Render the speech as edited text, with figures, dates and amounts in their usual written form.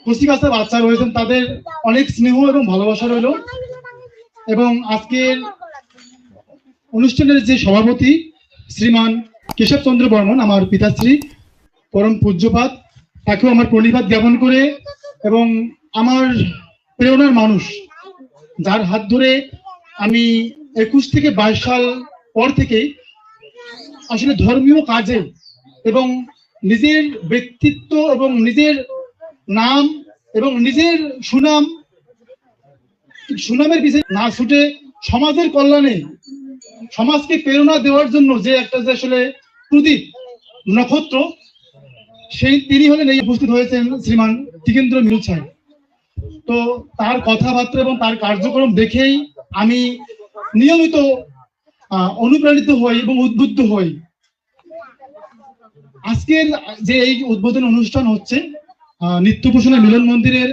কচি কাঁচা বাচ্চা রয়েছেন, তাদের অনেক স্নেহ এবং ভালোবাসা রইল। এবং আজকের অনুষ্ঠানের যে সভাপতি শ্রীমান কেশবচন্দ্র বর্মন, আমার পিতাশ্রী পরম পূজ্যপাত, তাকেও আমার প্রণিপাত জ্ঞাপন করে, এবং আমার প্রেরণার মানুষ, যার হাত ধরে আমি 21 থেকে 22 সাল পর থেকে আসলে ধর্মীয় কাজে এবং নিজের ব্যক্তিত্ব এবং নিজের নাম এবং নিজের সুনামের পিছনে না ছুটে সমাজের কল্যাণে, সমাজকে প্রেরণা দেওয়ার জন্য যে একটা যে আসলে প্রদীপ, নক্ষত্র, সেই তিনি হলেন এই উপস্থিত হয়েছেন শ্রীমান টিকেন্দ্র মিল সাহেব। তো তার কথাবার্তা এবং তার কার্যক্রম দেখেই আমি নিয়মিত অনুপ্রাণিত হই এবং উদ্বুদ্ধ হই। আজকের যে এই উদ্বোধন অনুষ্ঠান হচ্ছে নিত্যপোষণা মিলন মন্দিরের